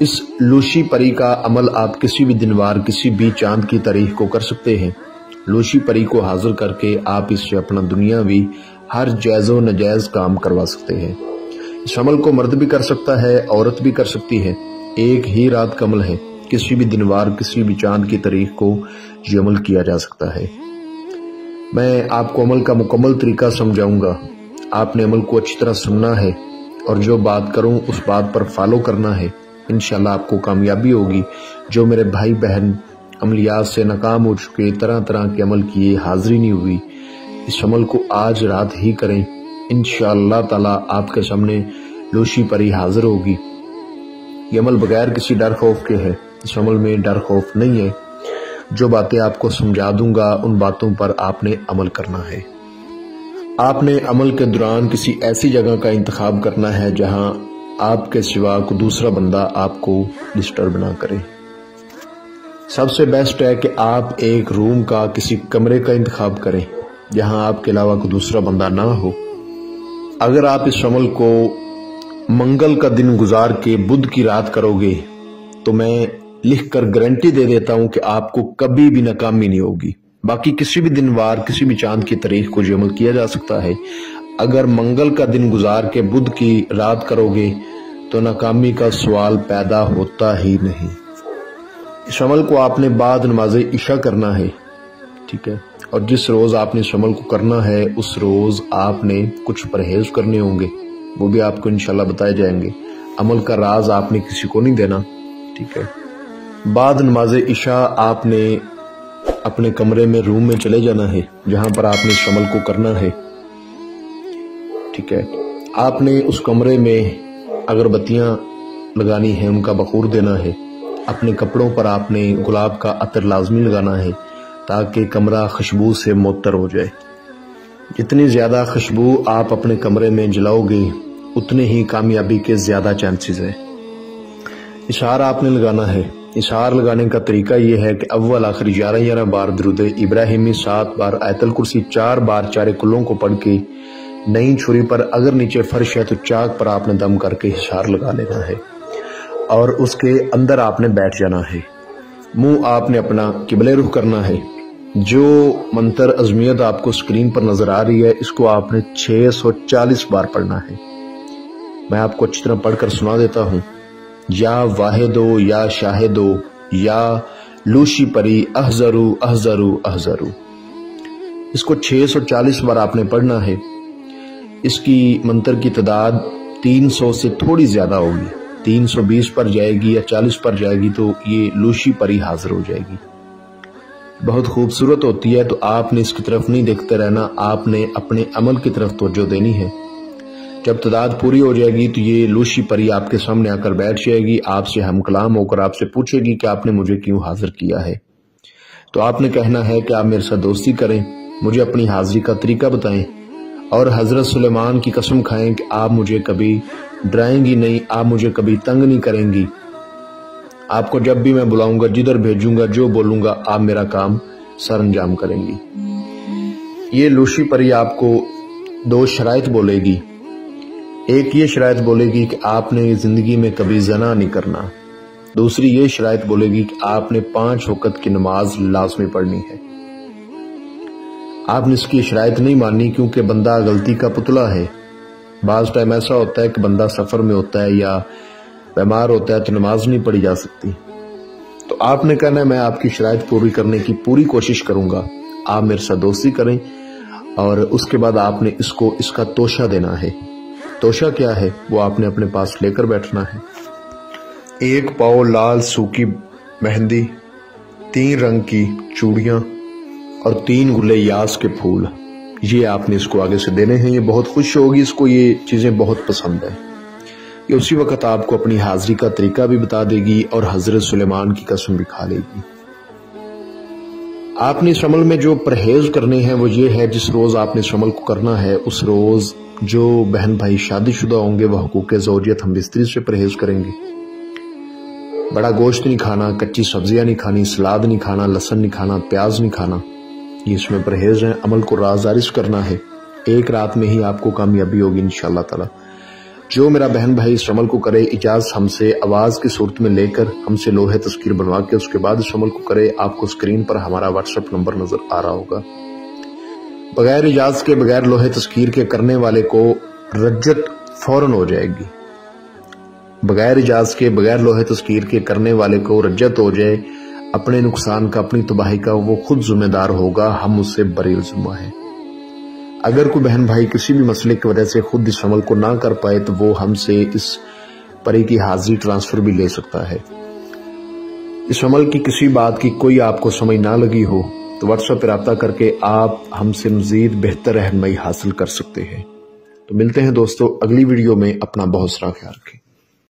اس لوشی پری کا عمل آپ کسی بھی دنوار کسی بھی چاند کی تاریخ کو کر سکتے ہیں۔ لوشی پری کو حاضر کر کے آپ اس سے اپنا دنیاوی ہر جائز و ناجائز کام کروا سکتے ہیں۔ اس عمل کو مرد بھی کر سکتا ہے، عورت بھی کر سکتی ہے۔ ایک ہی رات کا عمل ہے، کسی بھی دنوار کسی بھی چاند کی تاریخ کو یہ عمل کیا جا سکتا ہے۔ میں آپ کو عمل کا مکمل طریقہ سمجھاؤں گا۔ آپ نے عمل کو اچھی طرح سننا ہے اور جو بات کروں اس بات پر فالو کرنا ہے۔ انشاءاللہ آپ کو کامیابی ہوگی۔ جو میرے بھائی بہن عملیات سے ناکام ہو چکے، طرح طرح کے عمل کیے، حاضری نہیں ہوئی، اس عمل کو آج رات ہی کریں۔ انشاءاللہ تعالی آپ کے سامنے لوشی پری حاضر ہوگی۔ یہ عمل بغیر کسی ڈر خوف کے ہے۔ اس عمل میں ڈر خوف نہیں ہے۔ جو باتیں آپ کو سمجھا دوں گا ان باتوں پر آپ نے عمل کرنا ہے۔ آپ نے عمل کے دوران کسی ایسی جگہ کا انتخاب کرنا ہے جہاں آپ کے سوا کوئی دوسرا بندہ آپ کو ڈسٹرب نہ کرے۔ سب سے بیسٹ ہے کہ آپ ایک روم کا کسی کمرے کا انتخاب کریں جہاں آپ کے علاوہ کوئی دوسرا بندہ نہ ہو۔ اگر آپ اس عمل کو منگل کا دن گزار کے بدھ کی رات کرو گے تو میں لکھ کر گارنٹی دے دیتا ہوں کہ آپ کو کبھی بھی ناکامی نہیں ہوگی۔ باقی کسی بھی دن وار کسی بھی چاند کی تاریخ کو یہ عمل کیا جا سکتا ہے۔ اگر منگل کا دن گزار کے بدھ کی رات کرو گے تو ناکامی کا سوال پیدا ہوتا ہی نہیں۔ اس عمل کو آپ نے بعد نماز عشاء کرنا ہے، ٹھیک ہے؟ اور جس روز آپ نے اس عمل کو کرنا ہے اس روز آپ نے کچھ پرہیز کرنے ہوں گے، وہ بھی آپ کو انشاءاللہ بتائے جائیں گے۔ عمل کا راز آپ نے کسی کو نہیں دینا، ٹھیک ہے؟ بعد نماز عشاء آپ نے اپنے کمرے میں روم میں چلے جانا ہے جہاں پر آپ نے اس عمل کو کرنا ہے، ٹھیک ہے؟ آپ نے اس کمرے میں اگربتیاں لگانی ہیں، ان کا بخور دینا ہے۔ اپنے کپڑوں پر آپ نے گلاب کا عطر لازمی لگانا ہے تاکہ کمرہ خوشبو سے معطر ہو جائے۔ جتنی زیادہ خوشبو آپ اپنے کمرے میں جلاؤ گے اتنے ہی کامیابی کے زیادہ چانسز ہیں۔ اشعار آپ نے لگانا ہے۔ اشعار لگانے کا طریقہ یہ ہے کہ اول آخر 11 بار درود ابراہیمی، 7 بار آیت الکرسی، 4 بار چارے کلوں کو پڑھ کے نئی چھری پر، اگر نیچے فرش ہے تو چاک پر آپ نے دم کر کے اشعار لگا لینا ہے اور اس کے اندر آپ نے بیٹھ جانا ہے۔ منہ آپ نے اپنا قبلے رخ کرنا ہے۔ جو منتر عظمیت آپ کو سکرین پر نظر آ رہی ہے اس کو آپ نے 640 بار پڑھنا ہے۔ میں آپ کو اچھی طرح پڑھ کر سنا دیتا ہوں۔ یا واحدو یا شاہدو یا لوشی پری احذرو احذرو احذرو۔ اس کو 640 بار آپ نے پڑھنا ہے۔ اس کی منتر کی تعداد 300 سے تھوڑی زیادہ ہوگی، 320 پر جائے گی یا 40 پر جائے گی تو یہ لوشی پری حاضر ہو جائے گی۔ بہت خوبصورت ہوتی ہے، تو آپ نے اس کی طرف نہیں دیکھتے رہنا، آپ نے اپنے عمل کی طرف توجہ دینی ہے۔ جب تعداد پوری ہو جائے گی تو یہ لوشی پری آپ کے سامنے آ کر بیٹھ جائے گی، آپ سے ہم کلام ہو کر آپ سے پوچھے گی کہ آپ نے مجھے کیوں حاضر کیا ہے۔ تو آپ نے کہنا ہے کہ آپ میرے ساتھ دوستی کریں، مجھے اپنی حاضری کا طریقہ بتائیں اور حضرت سلیمان کی قسم کھائیں کہ آپ مجھے کبھی ڈرائیں گی نہیں، آپ مجھے کبھی تنگ نہیں کریں گی۔ آپ کو جب بھی میں بلاؤں گا، جدھر بھیجوں گا، جو بولوں گا، آپ میرا کام سر انجام کریں گی۔ یہ لوشی پری آپ کو 2 شرائط بولے گی۔ ایک یہ شرائط بولے گی کہ آپ نے زندگی میں کبھی زنا نہیں کرنا۔ دوسری یہ شرائط بولے گی کہ آپ نے 5 وقت کی نماز لازمی پڑھنی ہے۔ آپ نے اس کی شرائط نہیں ماننی کیونکہ بندہ غلطی کا پتلا ہے۔ بعض ٹائم ایسا ہوتا ہے کہ بندہ سفر میں ہوتا ہے یا بیمار ہوتا ہے تو نماز نہیں پڑھی جا سکتی۔ تو آپ نے کہنا ہے میں آپ کی شرائط پوری کرنے کی پوری کوشش کروں گا، آپ میرے ساتھ دوستی کریں اور اس کے بعد آپ نے اس کا توشہ دینا ہے۔ توشہ کیا ہے وہ آپ نے اپنے پاس لے کر بیٹھنا ہے۔ 1 پاؤ لال سوکھی مہندی، 3 رنگ کی چوڑیاں اور 3 گلے یاس کے پھول، یہ آپ نے اس کو آگے سے دینے ہیں۔ یہ بہت خوش ہوگی، اس کو یہ چیزیں بہت پسند ہیں۔ یہ اسی وقت آپ کو اپنی حاضری کا طریقہ بھی بتا دے گی اور حضرت سلیمان کی قسم بھی کھا لے گی۔ آپ نے اس عمل میں جو پرہیز کرنے ہیں وہ یہ ہے، جس روز آپ نے اس عمل کو کرنا ہے اس روز جو بہن بھائی شادی شدہ ہوں گے وہ حقوق زوجیت ہم بستری سے پرہیز کریں گے۔ بڑا گوشت نہیں کھانا، کچی سبزیاں نہیں کھانی، سلاد نہیں کھانا، لہسن نہیں کھانا، پیاز نہیں کھانا، یہ اس میں پرہیز ہیں۔ عمل کو رازداری کرنا ہے، 1 رات میں ہی آپ کو کامیابی ہوگی انشاءاللہ تعالی۔ جو میرا بہن بھائی اس عمل کو کرے، اجازت ہم سے آواز کی صورت میں لے کر ہم سے لوح تذکیر بنوا کے اس کے بعد اس عمل کو کرے، آپ کو اسکرین پر ہمارا واٹس ایپ نمبر نظر آ رہا ہوگا۔ بغیر اجازت کے، بغیر لوح تذکیر کے کرنے والے کو رجت فوراً ہو جائے گی۔ بغیر اجازت کے، بغیر لوح تذکیر کے کرنے والے کو رجت ہو جائے، اپنے نقصان کا، اپنی تباہی کا وہ خود ذمہ دار ہوگا، ہم اس سے بری الذمہ ہیں۔ اگر کوئی بہن بھائی کسی بھی مسئلے کی وجہ سے خود اس عمل کو نہ کر پائے تو وہ ہم سے اس پری کی حاضری ٹرانسفر بھی لے سکتا ہے۔ اس عمل کی کسی بات کی کوئی آپ کو سمجھ نہ لگی ہو تو واٹس ایپ پر رابطہ کر کے آپ ہم سے مزید بہتر رہنمائی حاصل کر سکتے ہیں۔ تو ملتے ہیں دوستو اگلی ویڈیو میں، اپنا بہت سارا خیال رکھیں۔